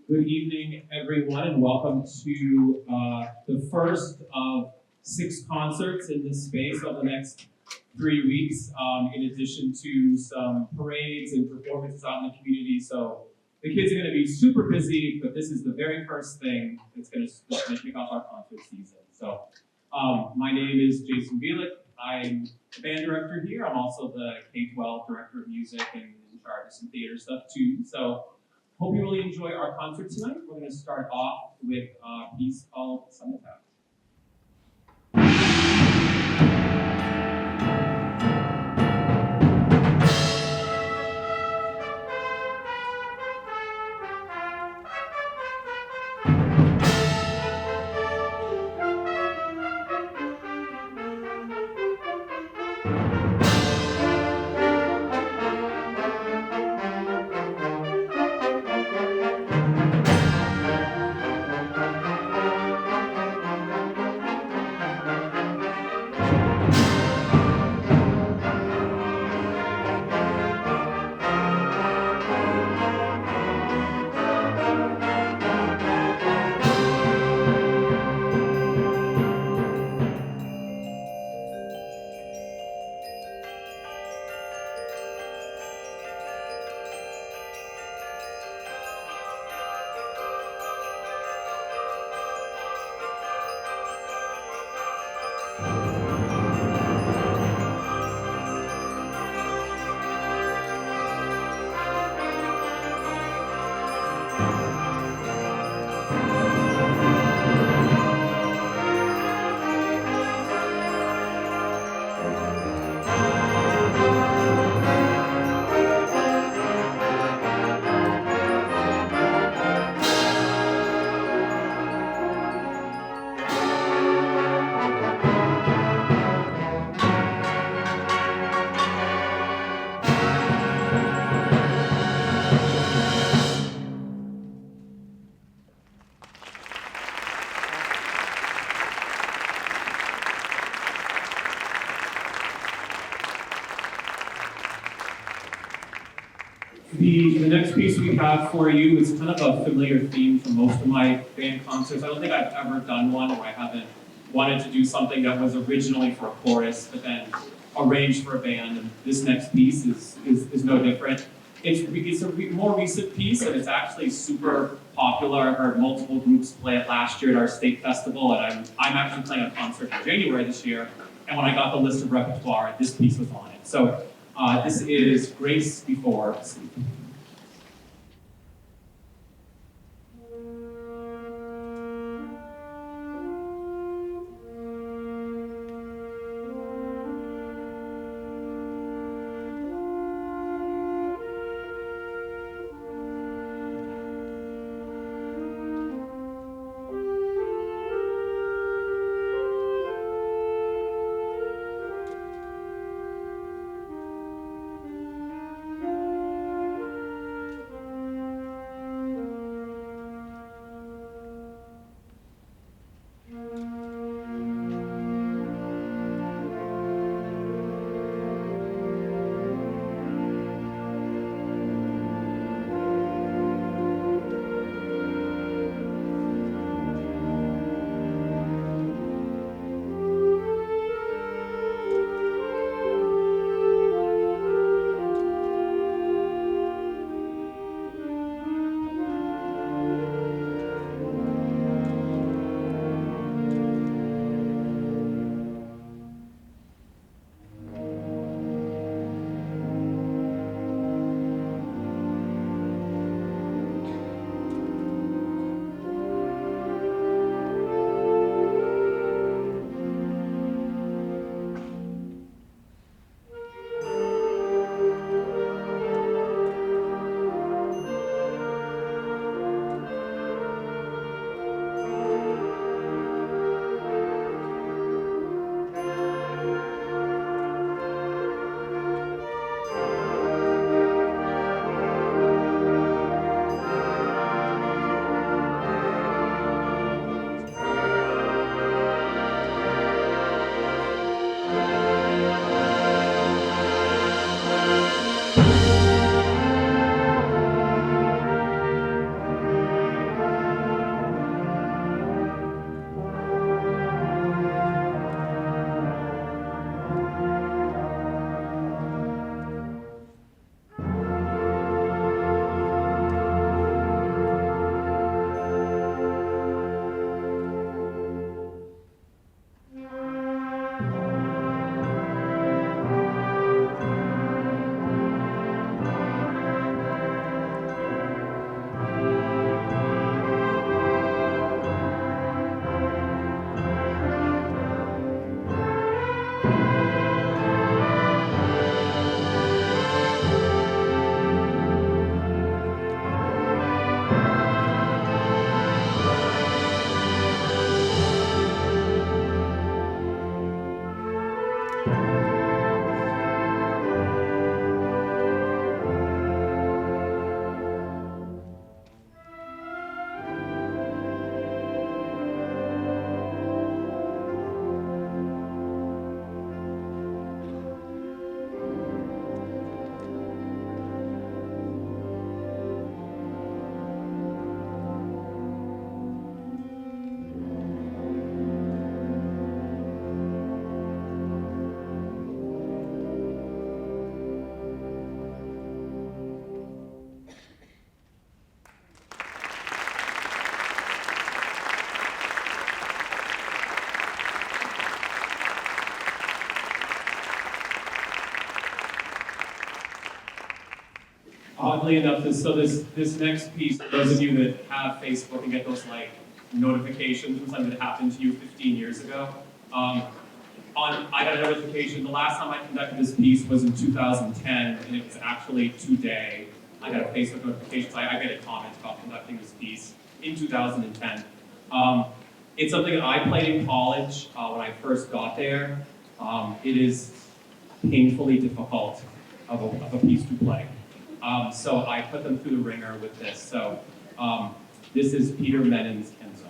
Good evening, everyone, and welcome to the first of 6 concerts in this space over the next 3 weeks, in addition to some parades and performances out in the community. So the kids are going to be super busy, but this is the very first thing that's going to kick off our concert season. So my name is Jason Bielik. I'm the band director here. I'm also the K-12 director of music and in charge of some theater stuff too. So hope you really enjoy our concert tonight. We're going to start off with a piece called Summertime. The next piece we have for you is kind of a familiar theme for most of my band concerts. I don't think I've ever done one where I haven't wanted to do something that was originally for a chorus, but then arranged for a band. And this next piece is no different. It's a more recent piece, and it's actually super popular. I heard multiple groups play it last year at our state festival, and I'm actually playing a concert in January this year. And when I got the list of repertoire, this piece was on it. So this is Grace Before Sleep. Oddly enough, this next piece, those of you that have Facebook and get those like notifications from something that happened to you 15 years ago, I got a notification. The last time I conducted this piece was in 2010, and it was actually today. I got a Facebook notification, so I get a comment about conducting this piece in 2010. It's something that I played in college when I first got there. It is painfully difficult of a piece to play. So I put them through the ringer with this. So this is Peter Menon's Canzona.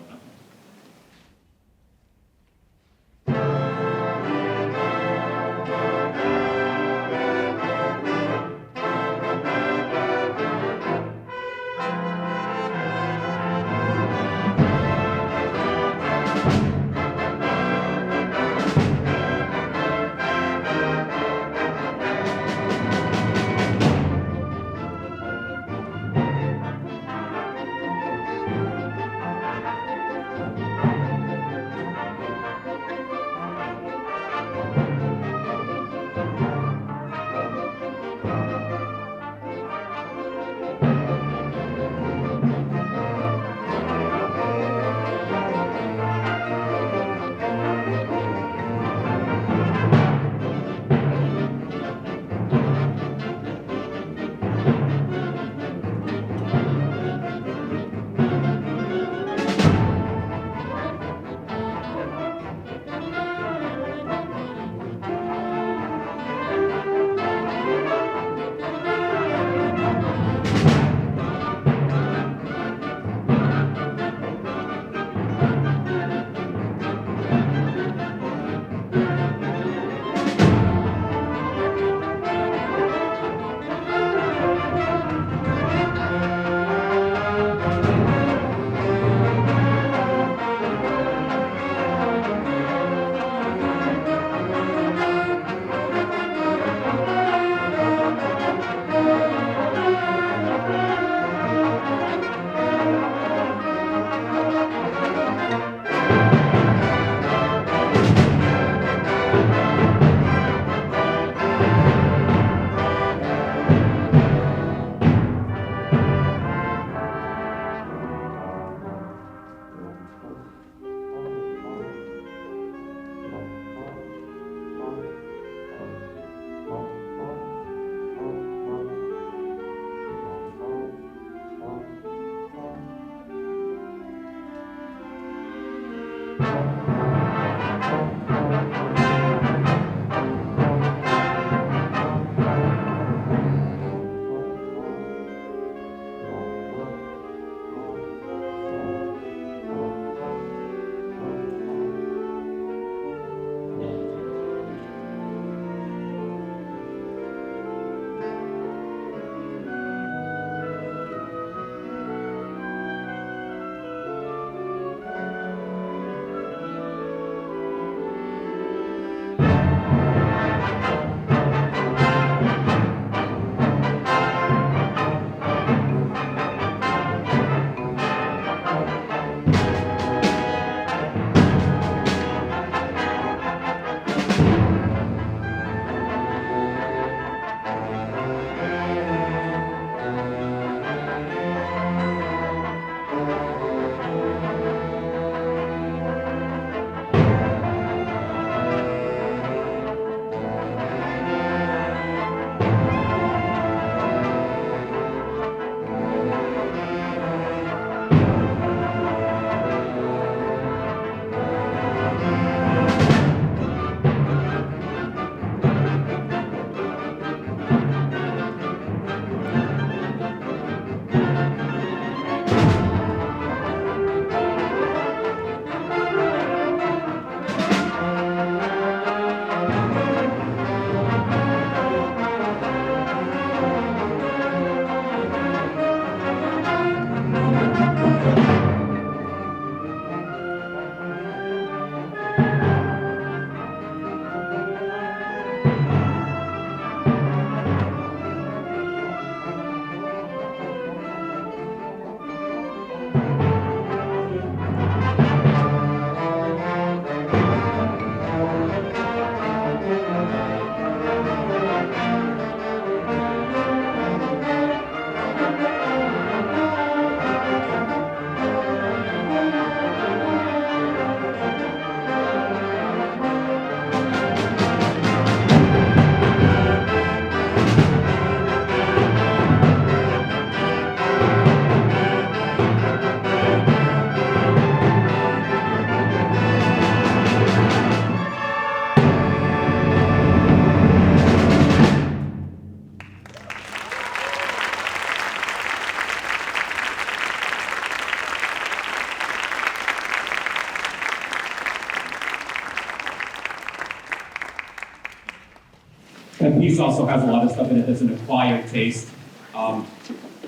piece also has a lot of stuff in it that's an acquired taste.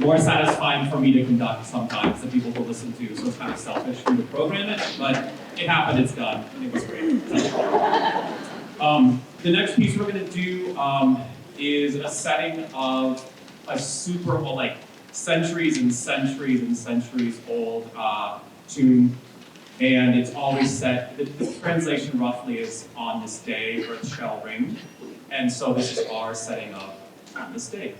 More satisfying for me to conduct sometimes than people to listen to, so it's kind of selfish for me to program it, but it happened, it's done, and it was great. The next piece we're going to do is a setting of a super, well, like centuries and centuries and centuries old tune, and it's always set, the translation roughly is on this day, earth shall ring, and so this is our setting of on this day.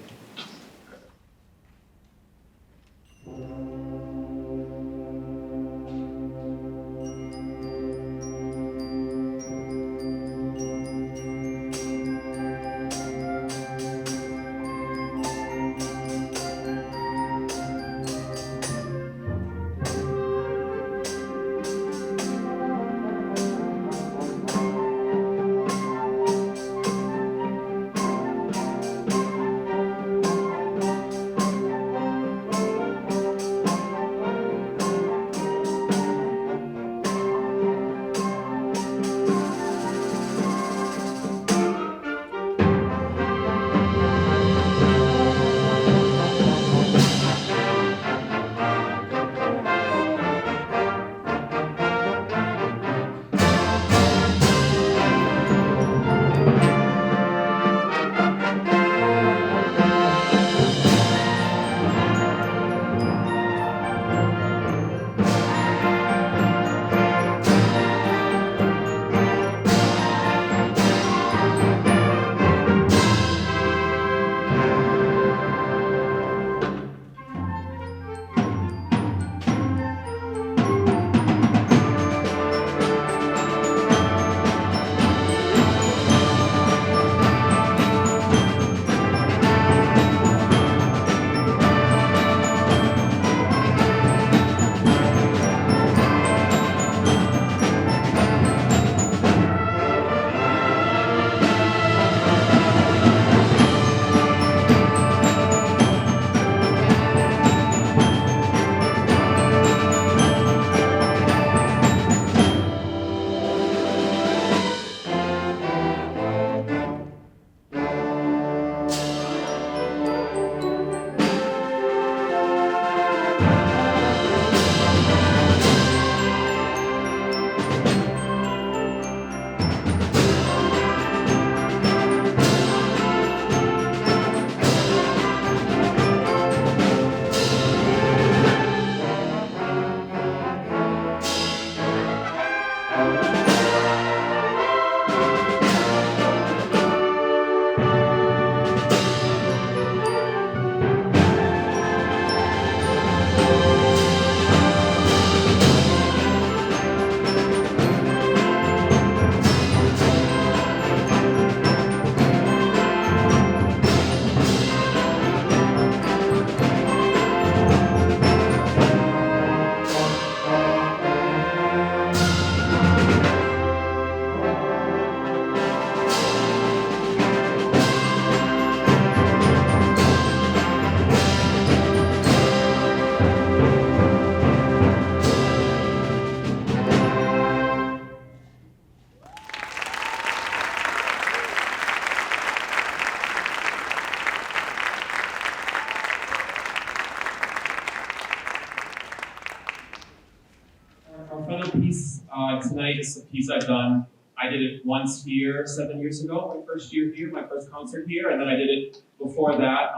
Our final piece tonight is a piece I've done. I did it once here 7 years ago, my first year here, my first concert here, and then I did it before that.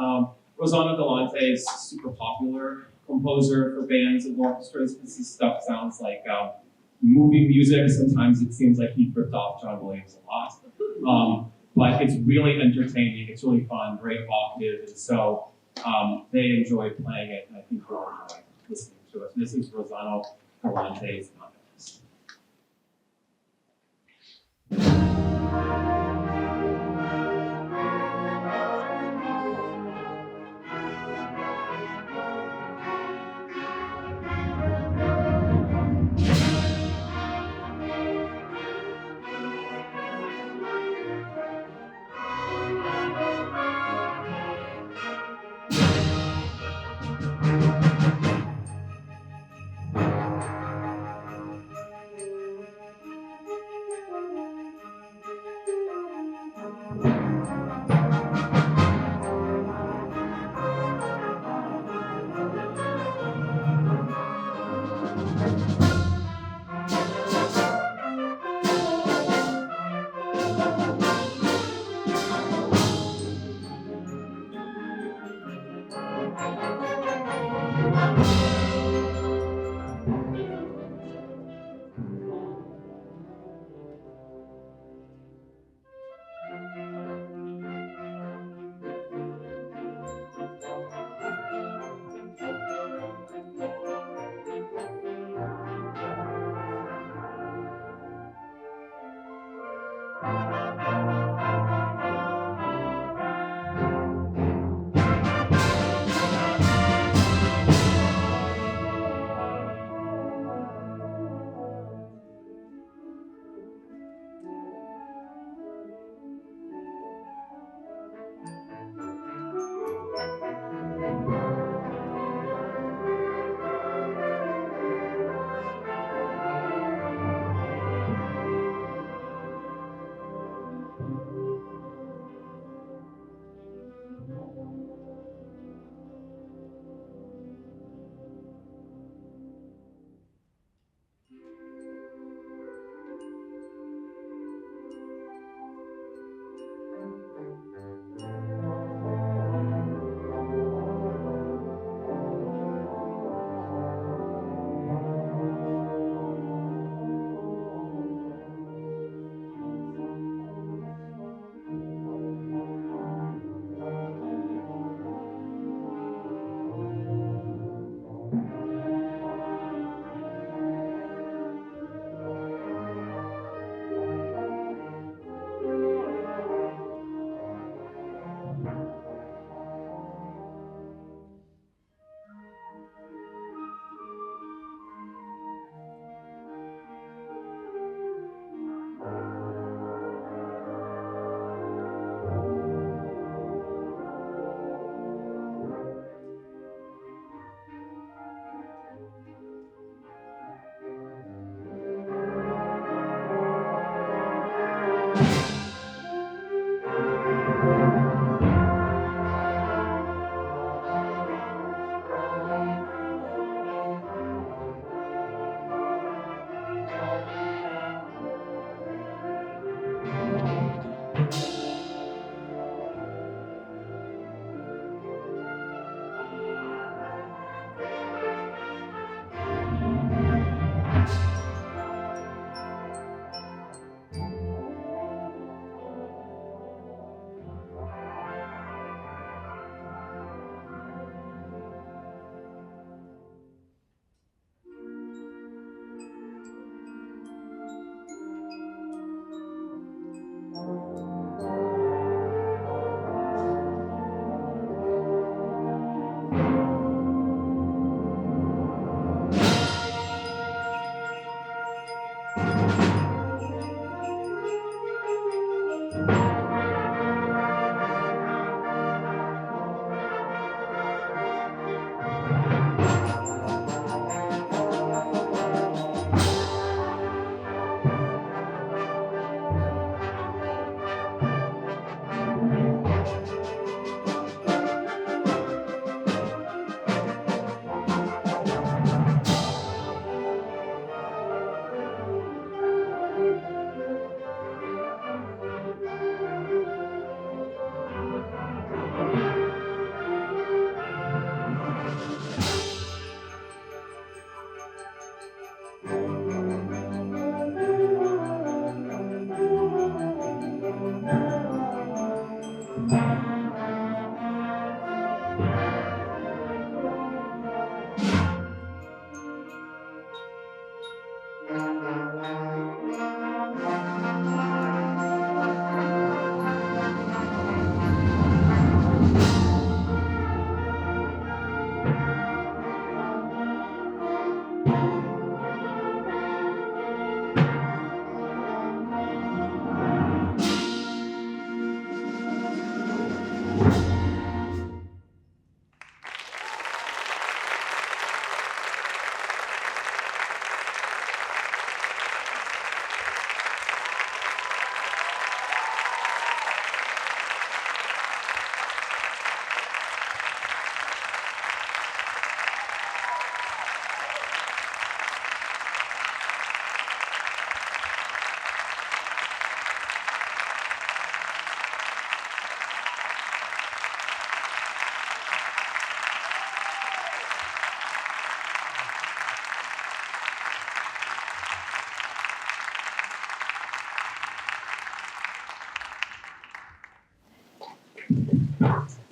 Rosanna Galante is a super popular composer for bands and orchestras. This stuff sounds like movie music. Sometimes it seems like he ripped off John Williams a lot. But it's really entertaining, it's really fun, great octave, and so they enjoy playing it, and I think we'll enjoy listening to it. This is Rosanna Galante's Context.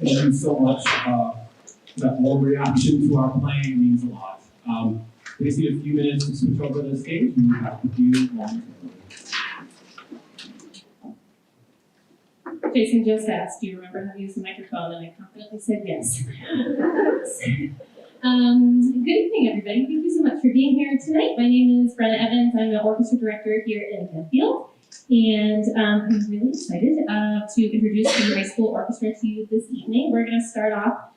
Thank you so much. That warm reaction to our playing means a lot. We just need a few minutes to switch over the stage and we have a few moments. Jason just asked, do you remember how to use the microphone? And I confidently said yes. Good evening, everybody. Thank you so much for being here tonight. My name is Brenna Evans. I'm the orchestra director here in Medfield. And I'm really excited to introduce the high school orchestra to you this evening. We're going to start off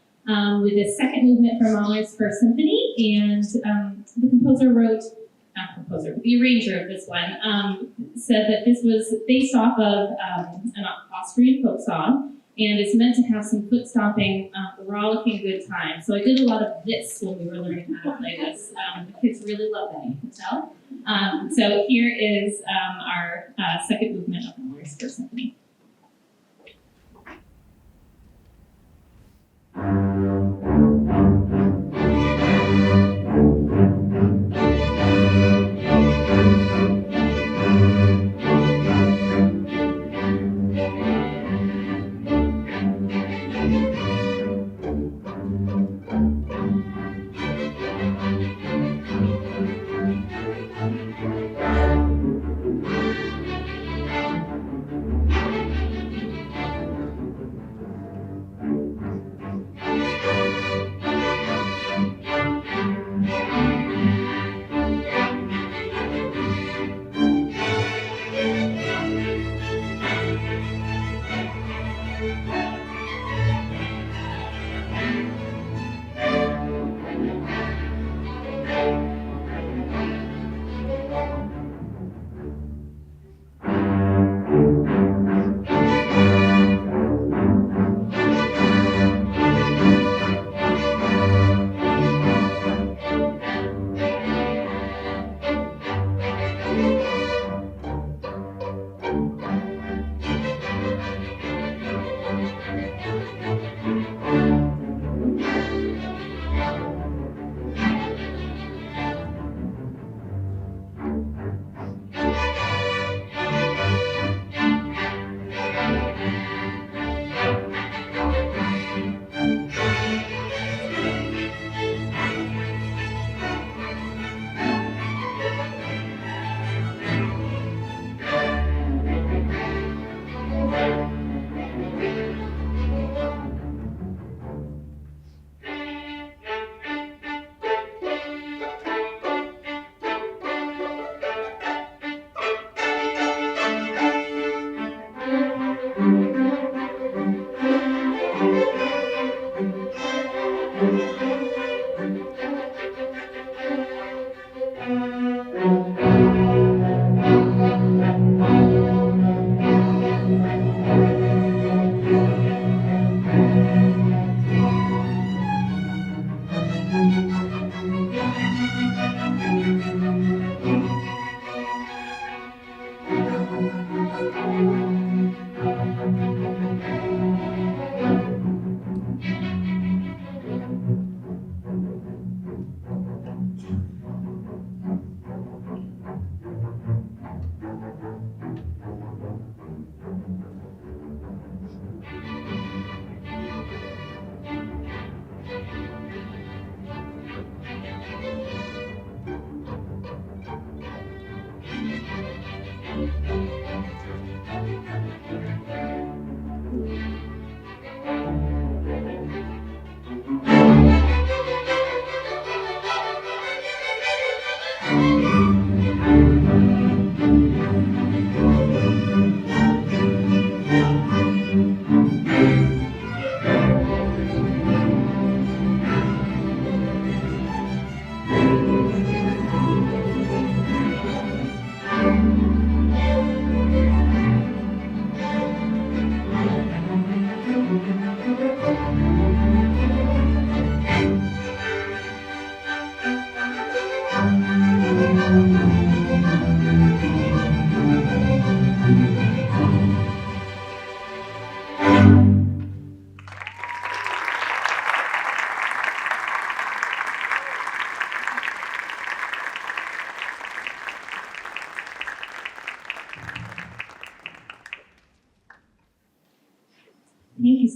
with the second movement from Mahler's First Symphony. And the arranger of this one said that this was based off of an Austrian folk song and is meant to have some foot stomping, rollicking good time. So I did a lot of this when we were learning how to play this. The kids really love that, you can tell. So here is our second movement of Mahler's First Symphony.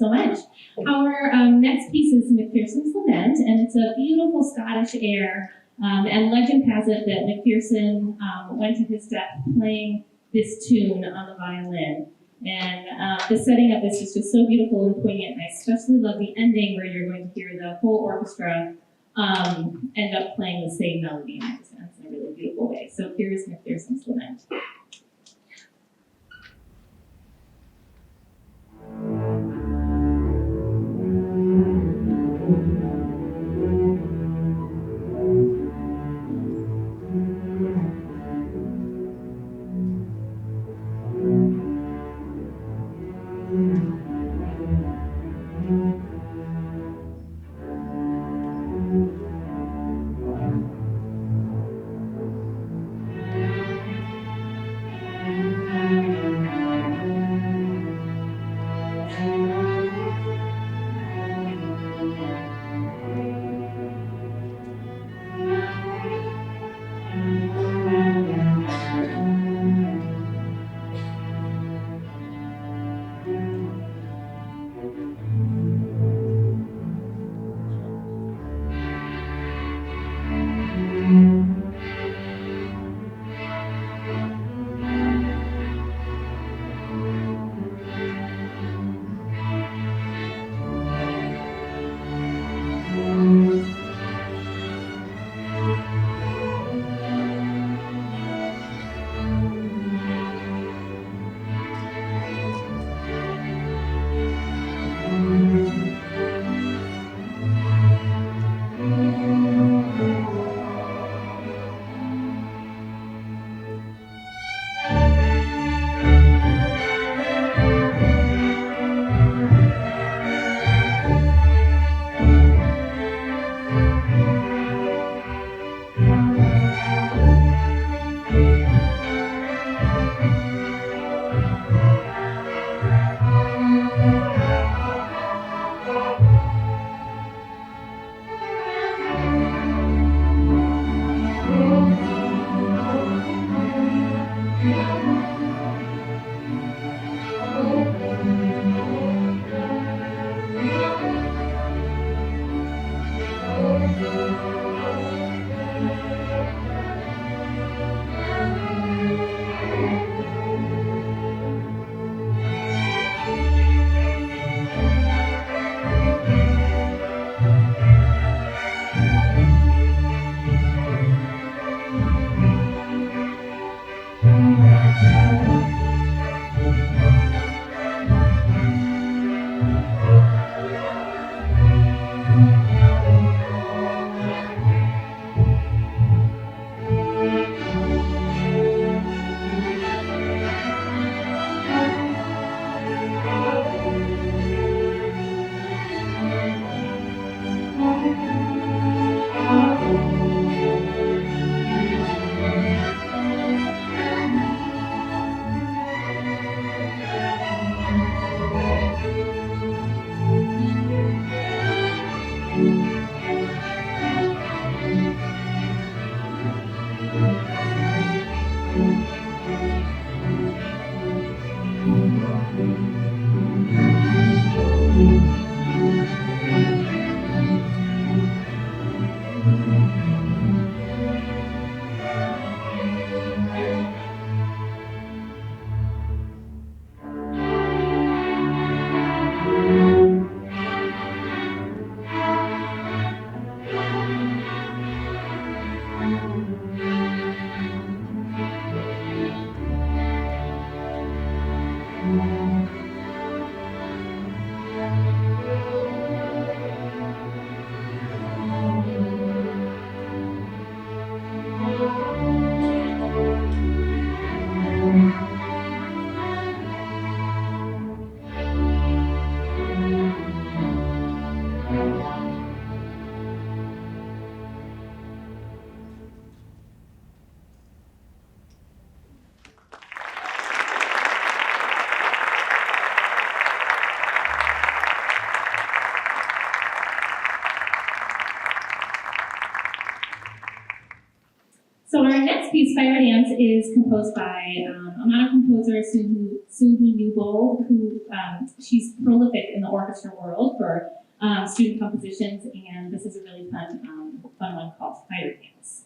so much. Our next piece is McPherson's Lament, and it's a beautiful Scottish air. And legend has it that McPherson went to his death playing this tune on the violin. And the setting of this is just so beautiful and poignant, and I especially love the ending where you're going to hear the whole orchestra end up playing the same melody, and it just ends in a really beautiful way. So here's McPherson's Lament. So our next piece, Fire Dance, is composed by a modern composer, Suhi Newbold, who she's prolific in the orchestra world for student compositions, and this is a really fun one called Fire Dance.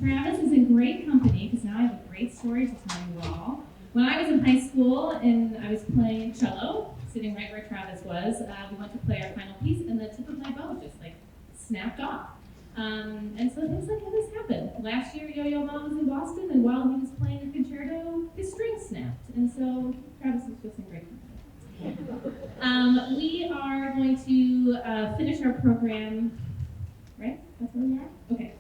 Travis is in great company because now I have a great story to tell you all. When I was in high school and I was playing cello, sitting right where Travis was, we went to play our final piece and the tip of my bow just snapped off. And so things like this happen. Last year, Yo-Yo Ma was in Boston, and while he was playing a concerto, his string snapped. And so Travis was just in great company. We are going to finish our program, right? That's where we are? Okay.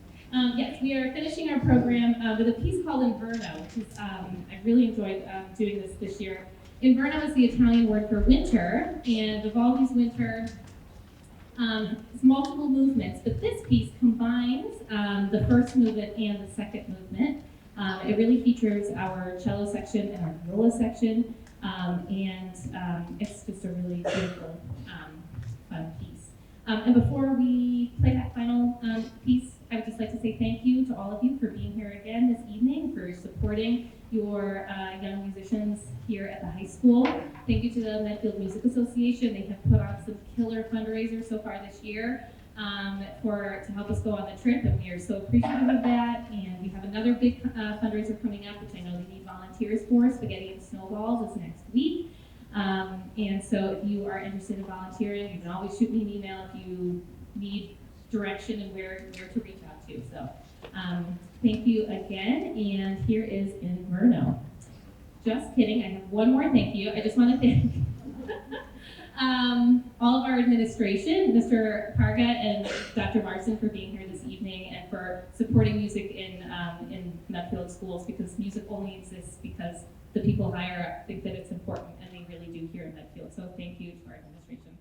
Yes, we are finishing our program with a piece called Inverno, which is, I really enjoyed doing this year. Inverno is the Italian word for winter, and of all these winter, it's multiple movements, but this piece combines the first movement and the second movement. It really features our cello section and our viola section, and it's just a really beautiful, fun piece. And before we play that final piece, I would just like to say thank you to all of you for being here again this evening, for supporting your young musicians here at the high school. Thank you to the Medfield Music Association. They have put on some killer fundraisers so far this year to help us go on the trip, and we are so appreciative of that. And we have another big fundraiser coming up, which I know they need volunteers for. Spaghetti and Snowballs is next week. And so if you are interested in volunteering, you can always shoot me an email if you need direction and where to reach out to. So thank you again, and here is Inverno. Just kidding, I have one more thank you. I just want to thank all of our administration, Mr. Parga and Dr. Larson, for being here this evening and for supporting music in Medfield schools, because music only exists because the people higher up think that it's important, and they really do here in Medfield. So thank you to our administration.